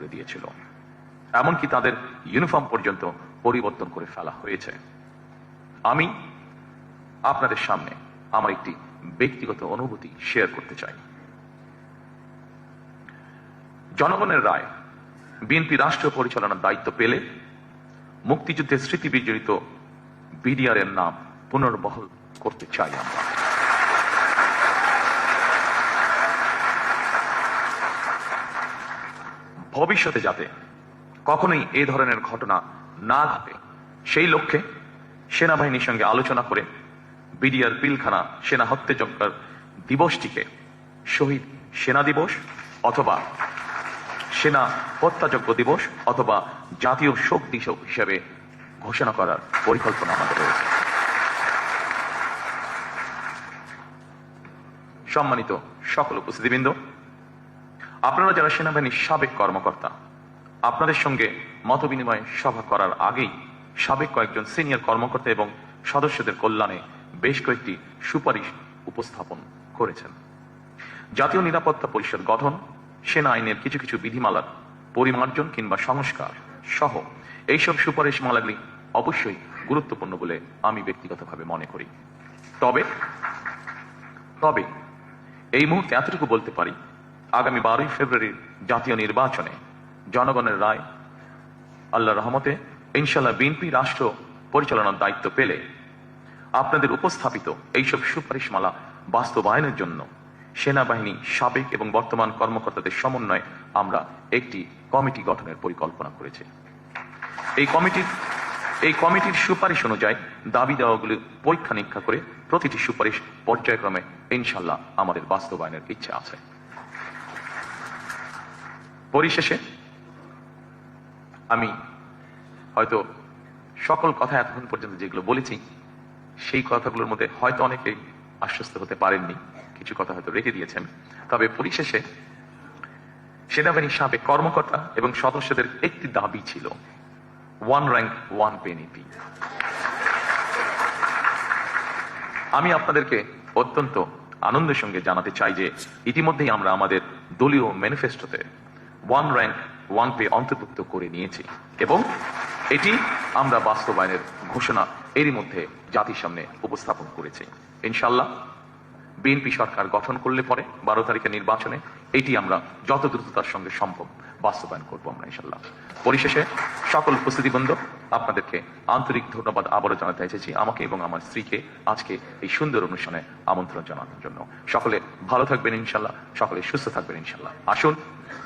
করে দিয়েছিল, এমনকি তাদের ইউনিফর্ম পর্যন্ত পরিবর্তন করে ফেলা হয়েছে। আমি আপনাদের সামনে আমার একটি ব্যক্তিগত অনুভূতি শেয়ার করতে চাই। জনগণের রায় বিএনপি রাষ্ট্র পরিচালনার দায়িত্ব পেলে মুক্তিযুদ্ধের স্মৃতি বিজড়িত বিডিআর এর নাম পুনর্বহাল করতে চাই আমরা। ভবিষ্যতে যাতে কখনোই এই ধরনের ঘটনা না ঘটে সেই লক্ষ্যে সেনাবাহিনীর সঙ্গে আলোচনা করে বিডিআর পিলখানা সেনা হত্যাযজ্ঞের দিবসটিকে শহীদ সেনা দিবস অথবা সেনা হত্যাযজ্ঞ দিবস অথবা জাতীয় শোক দিবস হিসেবে ঘোষণা করার পরিকল্পনা আমাদের রয়েছে। সম্মানিত সকল উপস্থিতিবৃন্দ, আপনারা যারা সেনাবাহিনীর সাবেক কর্মকর্তা, আপনাদের সঙ্গে মতবিনিময় সভা করার আগেই সাবেক কয়েকজন সিনিয়র কর্মকর্তা এবং সদস্যদের কল্যাণে বেশ কয়েকটি সুপারিশ উপস্থাপন করেছেন। জাতীয় নিরাপত্তা পরিষদ গঠন, সেনা আইনের কিছু কিছু বিধিমালার পরিমার্জন কিংবা সংস্কার সহ এইসব সুপারিশমালাগুলি অবশ্যই গুরুত্বপূর্ণ বলে আমি ব্যক্তিগতভাবে মনে করি। তবে এই মুহূর্তে এতটুকু বলতে পারি, আগামী 12ই ফেব্রুয়ারির জাতীয় নির্বাচনে জনগণের রায় আল্লাহর রহমতে ইনশাআল্লাহ বিএনপি রাষ্ট্র পরিচালনার দায়িত্ব পেলে আপনাদের উপস্থাপিত এইসব সুপারিশমালা বাস্তবায়নের জন্য সেনাবাহিনী সাবেক এবং বর্তমান কর্মকর্তাদের সমন্বয়ে আমরা একটি কমিটি গঠনের পরিকল্পনা করেছি। এই কমিটির সুপারিশ অনুযায়ী দাবি দেওয়াগুলি পরীক্ষা নিরীক্ষা করে প্রতিটি সুপারিশ পর্যায়ক্রমে ইনশাআল্লাহ আমাদের বাস্তবায়নের ইচ্ছা আছে। পরিশেষে আমি হয়তো সকল কথা এতক্ষণ পর্যন্ত যেগুলো বলেছি সেই কথাগুলোর মধ্যে হয়তো অনেকেই আশ্বস্ত হতে পারেননি, কিছু কথা হয়তো রেখে দিয়েছেন। তবে পরিশেষে সেনাবাহিনীর সাবেক কর্মকর্তা এবং সদস্যদের একটি দাবি ছিল, 1 rank 1 penny। আমি আপনাদেরকে অত্যন্ত আনন্দের সঙ্গে জানাতে চাই যে ইতিমধ্যেই আমরা আমাদের দলীয় ম্যানিফেস্টোতে 1 rank 1 pay অন্তর্ভুক্ত করে নিয়েছি এবং এটি আমরা বাস্তবায়নের ঘোষণা এরই মধ্যে জাতির সামনে উপস্থাপন করেছি। ইনশাআল্লাহ বিএনপি সরকার গঠন করলে পরে 12 তারিখের নির্বাচনে এটি আমরা যত দ্রুততার সঙ্গে সম্ভব বাস্তবায়ন করবো আমরা ইনশাআল্লাহ। পরিশেষে সকল উপস্থিতিবৃন্দ, আপনাদেরকে আন্তরিক ধন্যবাদ আবারও জানাতে চাইছি আমাকে এবং আমার স্ত্রীকে আজকে এই সুন্দর অনুষ্ঠানে আমন্ত্রণ জানানোর জন্য। সকলে ভালো থাকবেন ইনশাআল্লাহ, সকলে সুস্থ থাকবেন ইনশাআল্লাহ। আসুন